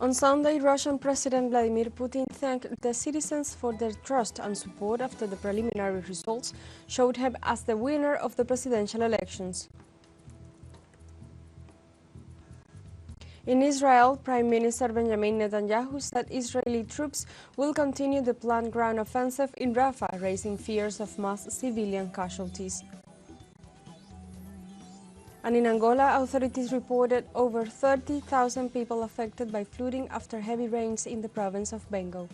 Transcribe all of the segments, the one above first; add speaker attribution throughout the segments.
Speaker 1: On Sunday, Russian President Vladimir Putin thanked the citizens for their trust and support after the preliminary results showed him as the winner of the presidential elections. In Israel, Prime Minister Benjamin Netanyahu said Israeli troops will continue the planned ground offensive in Rafah, raising fears of mass civilian casualties. And in Angola, authorities reported over 30,000 people affected by flooding after heavy rains in the province of Bengo.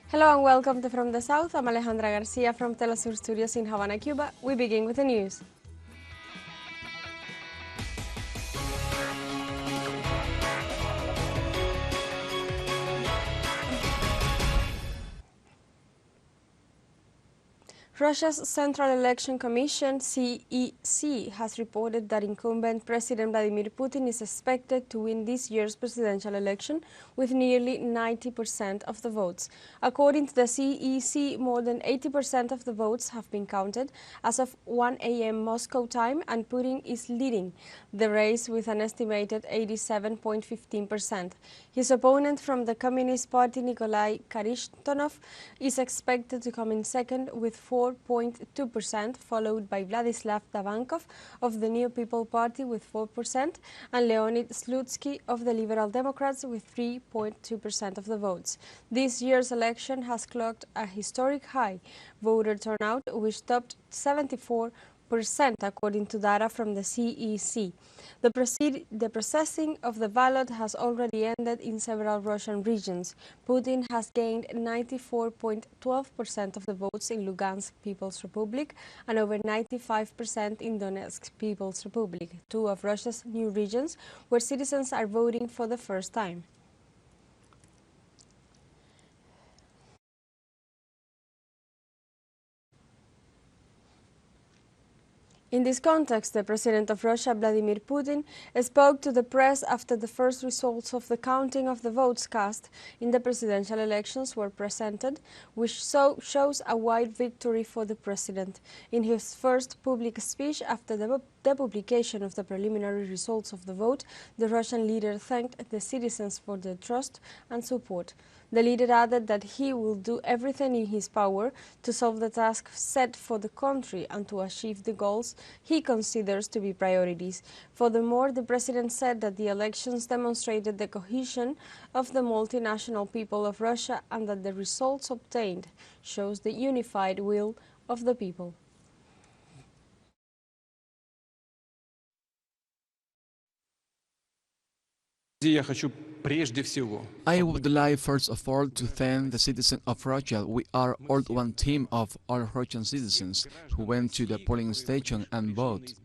Speaker 1: Hello and welcome to From the South. I'm Alejandra Garcia from teleSUR Studios in Havana, Cuba. We begin with the news. Russia's Central Election Commission, CEC, has reported that incumbent President Vladimir Putin is expected to win this year's presidential election with nearly 90% of the votes. According to the CEC, more than 80% of the votes have been counted as of 1 a.m. Moscow time, and Putin is leading the race with an estimated 87.15%. His opponent from the Communist Party, Nikolai Karishtonov, is expected to come in second with 4.2%, followed by Vladislav Davankov of the New People Party with 4% and Leonid Slutsky of the Liberal Democrats with 3.2% of the votes. This year's election has clocked a historic high voter turnout, which topped 74%, according to data from the CEC. The processing of the ballot has already ended in several Russian regions. Putin has gained 94.12% of the votes in Lugansk People's Republic and over 95% in Donetsk People's Republic, two of Russia's new regions where citizens are voting for the first time. In this context, the President of Russia, Vladimir Putin, spoke to the press after the first results of the counting of the votes cast in the presidential elections were presented, which shows a wide victory for the president. In his first public speech after the publication of the preliminary results of the vote, the Russian leader thanked the citizens for their trust and support. The leader added that he will do everything in his power to solve the task set for the country and to achieve the goals he considers to be priorities. Furthermore, the president said that the elections demonstrated the cohesion of the multinational people of Russia and that the results obtained shows the unified will of the people.
Speaker 2: I would like first of all to thank the citizens of Russia. We are all one team of all Russian citizens who went to the polling station and voted.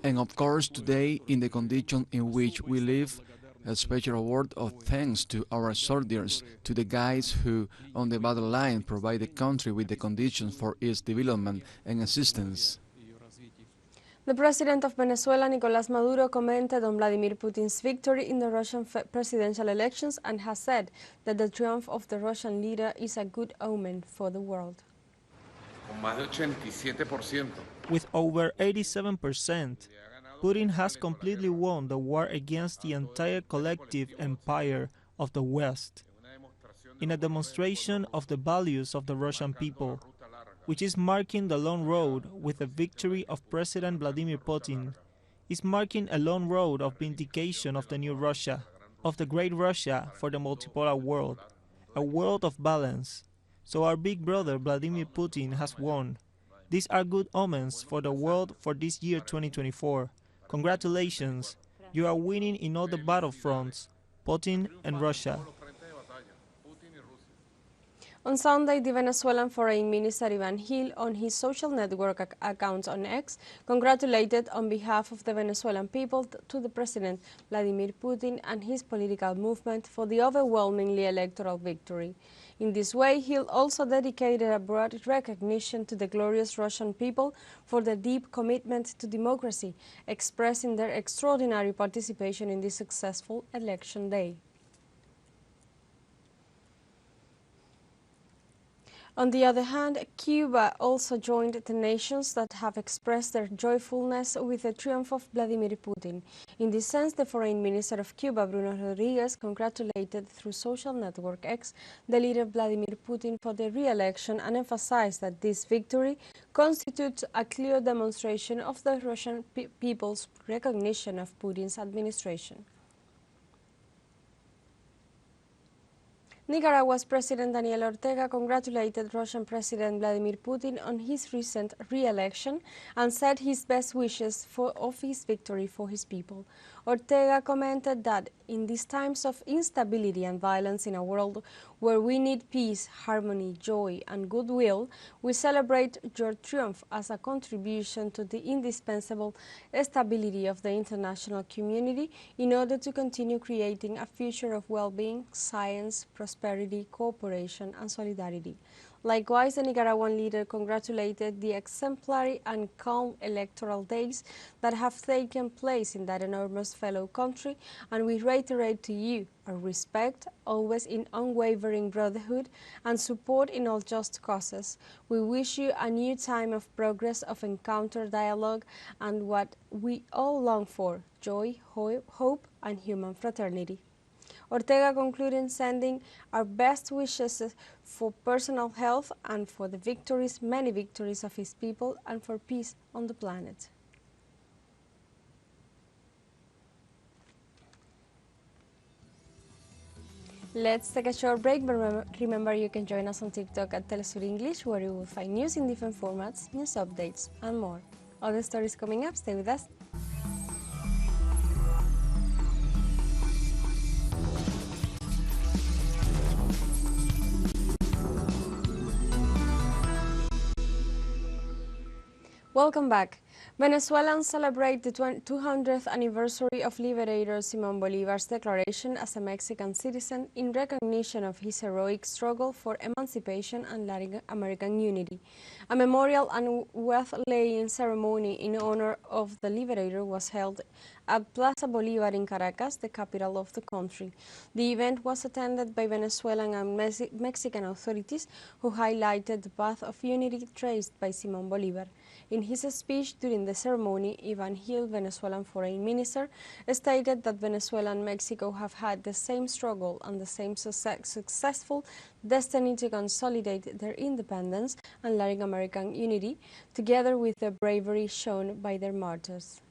Speaker 2: And of course today, in the condition in which we live, a special word of thanks to our soldiers, to the guys who, on the battle line, provide the country with the conditions for its development and assistance.
Speaker 1: The president of Venezuela, Nicolás Maduro, commented on Vladimir Putin's victory in the Russian presidential elections and has said that the triumph of the Russian leader is a good omen for the world.
Speaker 3: With over 87%, Putin has completely won the war against the entire collective empire of the West, in a demonstration of the values of the Russian people, which is marking the long road with the victory of President Vladimir Putin, is marking a long road of vindication of the new Russia, of the great Russia for the multipolar world, a world of balance. So our big brother Vladimir Putin has won. These are good omens for the world for this year 2024. Congratulations, you are winning in all the battlefronts, Putin and Russia.
Speaker 1: On Sunday, the Venezuelan Foreign Minister Ivan Gil, on his social network account on X, congratulated on behalf of the Venezuelan people to the President Vladimir Putin and his political movement for the overwhelmingly electoral victory. In this way, Gil also dedicated a broad recognition to the glorious Russian people for their deep commitment to democracy, expressing their extraordinary participation in this successful election day. On the other hand, Cuba also joined the nations that have expressed their joyfulness with the triumph of Vladimir Putin. In this sense, the Foreign Minister of Cuba, Bruno Rodriguez, congratulated through social network X the leader Vladimir Putin for the re-election and emphasized that this victory constitutes a clear demonstration of the Russian people's recognition of Putin's administration. Nicaragua's President Daniel Ortega congratulated Russian President Vladimir Putin on his recent re-election and said his best wishes of his victory for his people. Ortega commented that in these times of instability and violence in a world where we need peace, harmony, joy, and goodwill, we celebrate your triumph as a contribution to the indispensable stability of the international community in order to continue creating a future of well-being, science, prosperity, cooperation, and solidarity. Likewise, the Nicaraguan leader congratulated the exemplary and calm electoral days that have taken place in that enormous fellow country, and we reiterate to you our respect, always in unwavering brotherhood and support in all just causes. We wish you a new time of progress, of encounter, dialogue, and what we all long for, joy, hope, and human fraternity. Ortega concluded sending our best wishes for personal health and for the victories, many victories of his people, and for peace on the planet. Let's take a short break, but remember you can join us on TikTok at teleSUR English, where you will find news in different formats, news updates, and more. Other stories coming up, stay with us. Welcome back. Venezuelans celebrate the 200th anniversary of Liberator Simón Bolívar's declaration as a Mexican citizen in recognition of his heroic struggle for emancipation and Latin American unity. A memorial and wealth-laying ceremony in honor of the Liberator was held at Plaza Bolívar in Caracas, the capital of the country. The event was attended by Venezuelan and Mexican authorities who highlighted the path of unity traced by Simón Bolívar. In his speech during the ceremony, Ivan Gil, Venezuelan foreign minister, stated that Venezuela and Mexico have had the same struggle and the same successful destiny to consolidate their independence and Latin American unity, together with the bravery shown by their martyrs.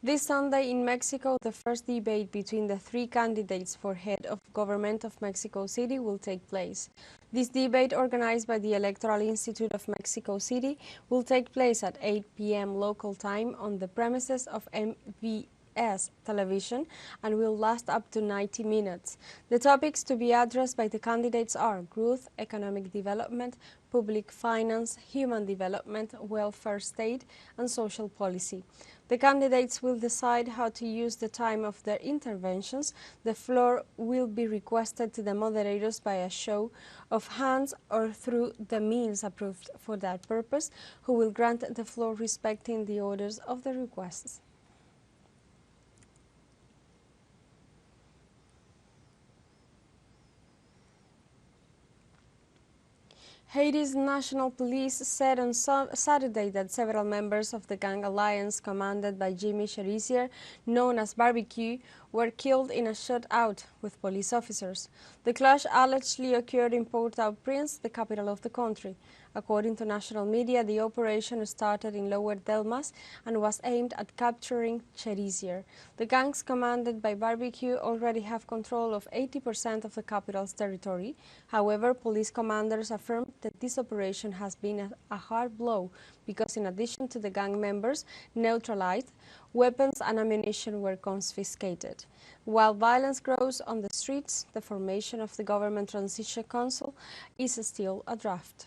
Speaker 1: This Sunday in Mexico, the first debate between the three candidates for head of government of Mexico City will take place. This debate, organized by the Electoral Institute of Mexico City, will take place at 8 p.m. local time on the premises of FTS television and will last up to 90 minutes. The topics to be addressed by the candidates are growth, economic development, public finance, human development, welfare state, and social policy. The candidates will decide how to use the time of their interventions. The floor will be requested to the moderators by a show of hands or through the means approved for that purpose, who will grant the floor respecting the orders of the requests. Haiti's National Police said on Saturday that several members of the gang alliance commanded by Jimmy Cherizier, known as Barbecue, were killed in a shootout with police officers. The clash allegedly occurred in Port-au-Prince, the capital of the country. According to national media, the operation started in Lower Delmas and was aimed at capturing Cherizier. The gangs commanded by Barbecue already have control of 80% of the capital's territory. However, police commanders affirmed that this operation has been a hard blow because in addition to the gang members neutralized, weapons and ammunition were confiscated. While violence grows on the streets, the formation of the Government Transition Council is still a draft.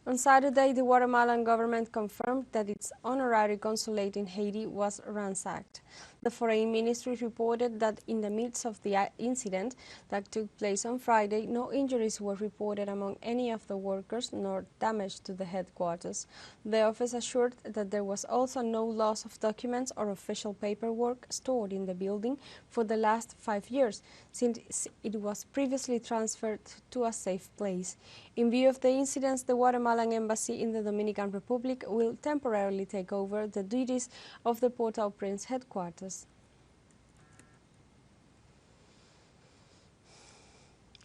Speaker 1: On Saturday, the Guatemalan government confirmed that its honorary consulate in Haiti was ransacked. The Foreign Ministry reported that in the midst of the incident that took place on Friday, no injuries were reported among any of the workers nor damage to the headquarters. The office assured that there was also no loss of documents or official paperwork stored in the building for the last 5 years, since it was previously transferred to a safe place. In view of the incidents, the Guatemalan embassy in the Dominican Republic will temporarily take over the duties of the Port-au-Prince headquarters.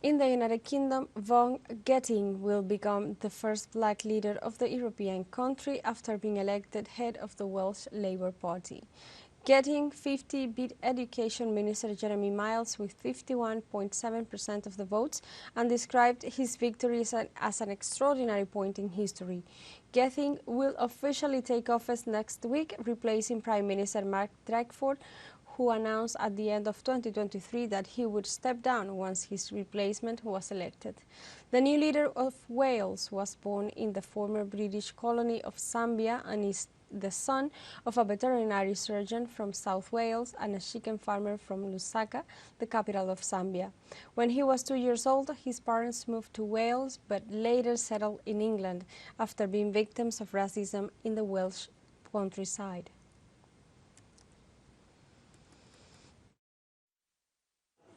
Speaker 1: In the United Kingdom, Von Geting will become the first black leader of the European country after being elected head of the Welsh Labour Party. Geting 50 beat Education Minister Jeremy Miles with 51.7% of the votes and described his victory as an extraordinary point in history. Geting will officially take office next week, replacing Prime Minister Mark Drakeford, who announced at the end of 2023 that he would step down once his replacement was elected. The new leader of Wales was born in the former British colony of Zambia and is the son of a veterinary surgeon from South Wales and a chicken farmer from Lusaka, the capital of Zambia. When he was 2 years old, his parents moved to Wales but later settled in England after being victims of racism in the Welsh countryside.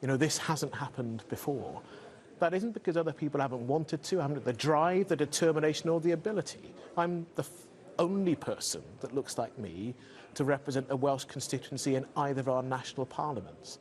Speaker 4: You know, this hasn't happened before. That isn't because other people haven't wanted to, haven't had the drive, the determination or the ability. I'm the only person that looks like me to represent a Welsh constituency in either of our national parliaments.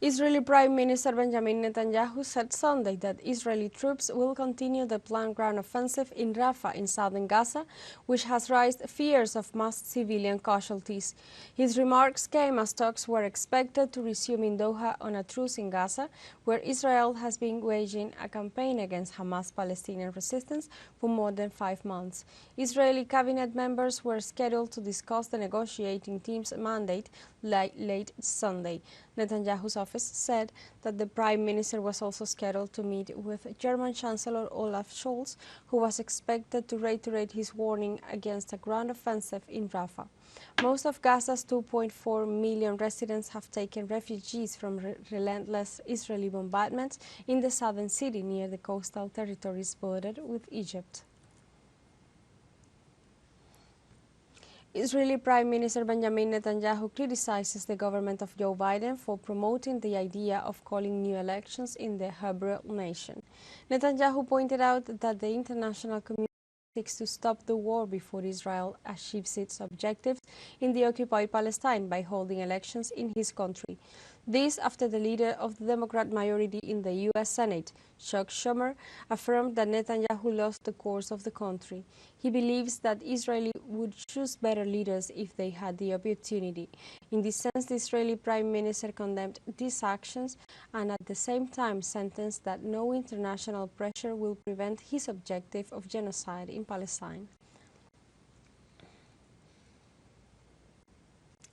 Speaker 1: Israeli Prime Minister Benjamin Netanyahu said Sunday that Israeli troops will continue the planned ground offensive in Rafah in southern Gaza, which has raised fears of mass civilian casualties. His remarks came as talks were expected to resume in Doha on a truce in Gaza, where Israel has been waging a campaign against Hamas-Palestinian resistance for more than 5 months. Israeli cabinet members were scheduled to discuss the negotiating team's mandate late Sunday. Netanyahu's office said that the Prime Minister was also scheduled to meet with German Chancellor Olaf Scholz, who was expected to reiterate his warning against a ground offensive in Rafah. Most of Gaza's 2.4 million residents have taken refugees from relentless Israeli bombardments in the southern city near the coastal territories bordered with Egypt. Israeli Prime Minister Benjamin Netanyahu criticizes the government of Joe Biden for promoting the idea of calling new elections in the Hebrew nation. Netanyahu pointed out that the international community seeks to stop the war before Israel achieves its objectives in the occupied Palestine by holding elections in his country. This after the leader of the Democrat majority in the U.S. Senate, Chuck Schumer, affirmed that Netanyahu lost the course of the country. He believes that Israel would choose better leaders if they had the opportunity. In this sense, the Israeli Prime Minister condemned these actions and at the same time sentenced that no international pressure will prevent his objective of genocide in Palestine.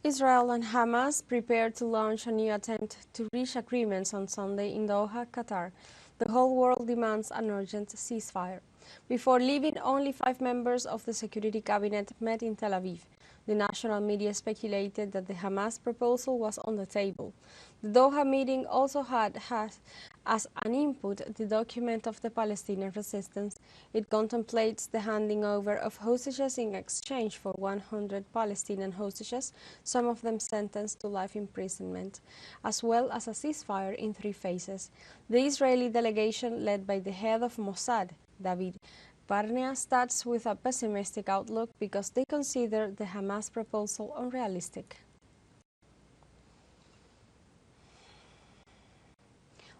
Speaker 1: Israel and Hamas prepare to launch a new attempt to reach agreements on Sunday in Doha, Qatar. The whole world demands an urgent ceasefire. Before leaving, only 5 members of the Security Cabinet met in Tel Aviv. The national media speculated that the Hamas proposal was on the table. The Doha meeting also had as an input the document of the Palestinian resistance. It contemplates the handing over of hostages in exchange for 100 Palestinian hostages, some of them sentenced to life imprisonment, as well as a ceasefire in 3 phases. The Israeli delegation, led by the head of Mossad, David Barnea, starts with a pessimistic outlook because they consider the Hamas proposal unrealistic.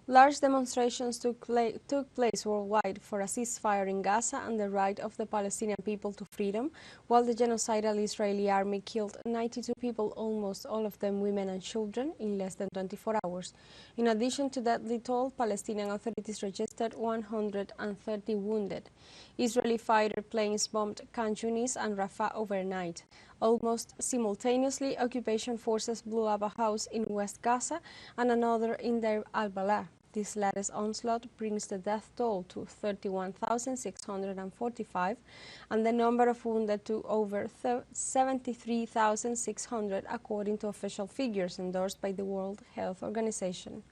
Speaker 1: Large demonstrations took place worldwide for a ceasefire in Gaza and the right of the Palestinian people to freedom, while the genocidal Israeli army killed 92 people, almost all of them women and children, in less than 24 hours. In addition to deathly toll, Palestinian authorities registered 130 wounded. Israeli fighter planes bombed Khan Yunis and Rafah overnight. Almost simultaneously, occupation forces blew up a house in West Gaza and another in Deir al-Balah. This latest onslaught brings the death toll to 31,645 and the number of wounded to over 73,600, according to official figures endorsed by the World Health Organization.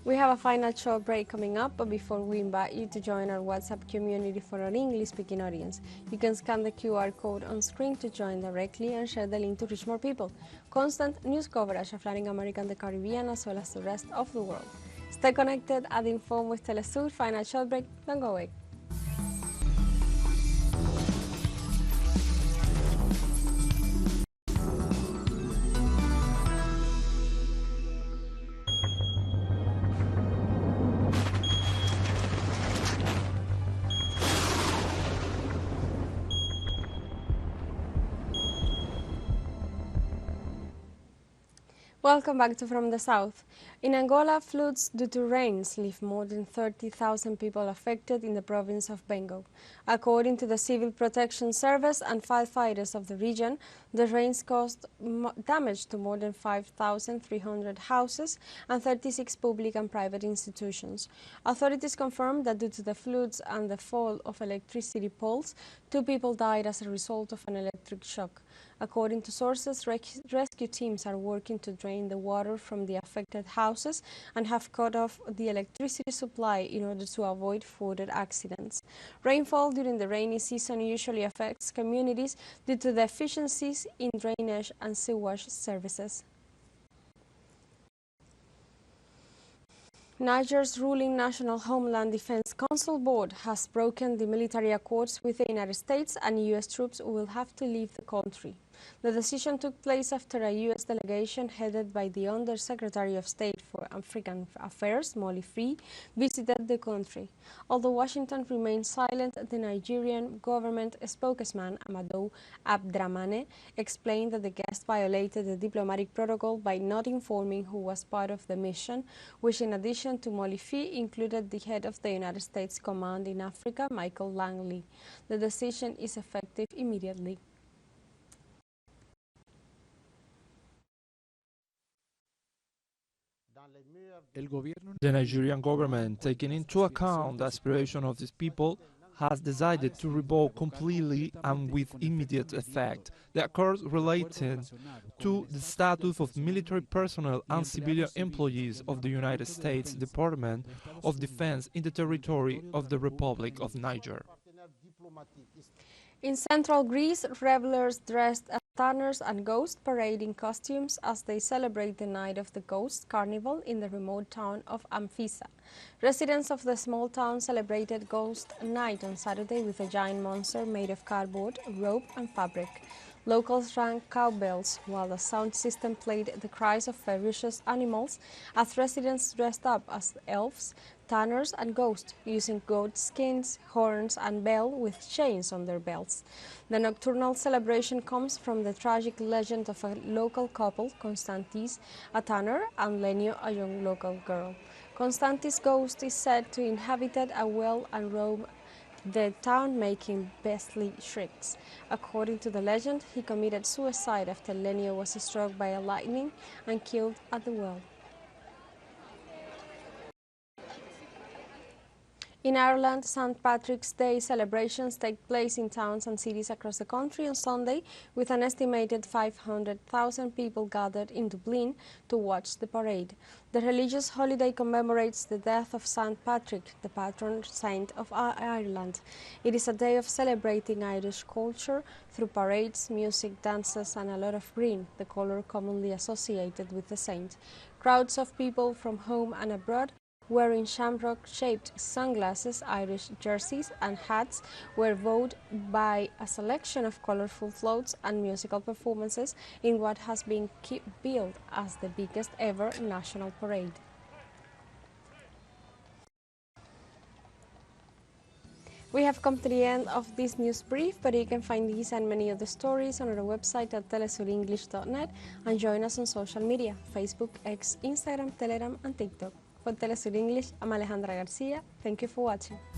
Speaker 1: We have a final short break coming up, but before we invite you to join our WhatsApp community for our English-speaking audience, you can scan the QR code on screen to join directly and share the link to reach more people. Constant news coverage of Latin America and the Caribbean, as well as the rest of the world. Stay connected at Inform with teleSUR. Final short break. Don't go away. Welcome back to From the South. In Angola, floods due to rains leave more than 30,000 people affected in the province of Bengo. According to the Civil Protection Service and firefighters of the region, the rains caused damage to more than 5,300 houses and 36 public and private institutions. Authorities confirmed that due to the floods and the fall of electricity poles, 2 people died as a result of an electric shock. According to sources, rescue teams are working to drain the water from the affected houses and have cut off the electricity supply in order to avoid further accidents. Rainfall during the rainy season usually affects communities due to deficiencies in drainage and sewage services. Niger's ruling National Homeland Defense Council Board has broken the military accords with the United States, and U.S. troops will have to leave the country. The decision took place after a U.S. delegation headed by the Undersecretary of State for African Affairs, Molly Free, visited the country. Although Washington remained silent, the Nigerian government spokesman, Amadou Abdramane, explained that the guest violated the diplomatic protocol by not informing who was part of the mission, which in addition to Molly Free included the head of the United States Command in Africa, Michael Langley. The decision is effective immediately.
Speaker 3: The Nigerian government, taking into account the aspiration of these people, has decided to revoke completely and with immediate effect the accords related to the status of military personnel and civilian employees of the United States Department of Defense in the territory of the Republic of Niger.
Speaker 1: In central Greece, revelers dressed as tanners and ghosts parade in costumes as they celebrate the Night of the Ghosts Carnival in the remote town of Amphissa. Residents of the small town celebrated Ghost Night on Saturday with a giant monster made of cardboard, rope and fabric. Locals rang cowbells while the sound system played the cries of ferocious animals as residents dressed up as elves, tanners and ghosts, using goat skins, horns and bell with chains on their belts. The nocturnal celebration comes from the tragic legend of a local couple, Constantis, a tanner, and Lenio, a young local girl. Constantis' ghost is said to inhabit a well and roam the town, making beastly shrieks. According to the legend, he committed suicide after Lenio was struck by a lightning and killed at the well. In Ireland, St. Patrick's Day celebrations take place in towns and cities across the country on Sunday, with an estimated 500,000 people gathered in Dublin to watch the parade. The religious holiday commemorates the death of St. Patrick, the patron saint of Ireland. It is a day of celebrating Irish culture through parades, music, dances, and a lot of green, the color commonly associated with the saint. Crowds of people from home and abroad, wearing shamrock-shaped sunglasses, Irish jerseys and hats, were wowed by a selection of colorful floats and musical performances in what has been billed as the biggest ever national parade. We have come to the end of this news brief, but you can find these and many other stories on our website at telesurenglish.net and join us on social media, Facebook, X, Instagram, Telegram and TikTok. For teleSUR English, I'm Alejandra Garcia. Thank you for watching.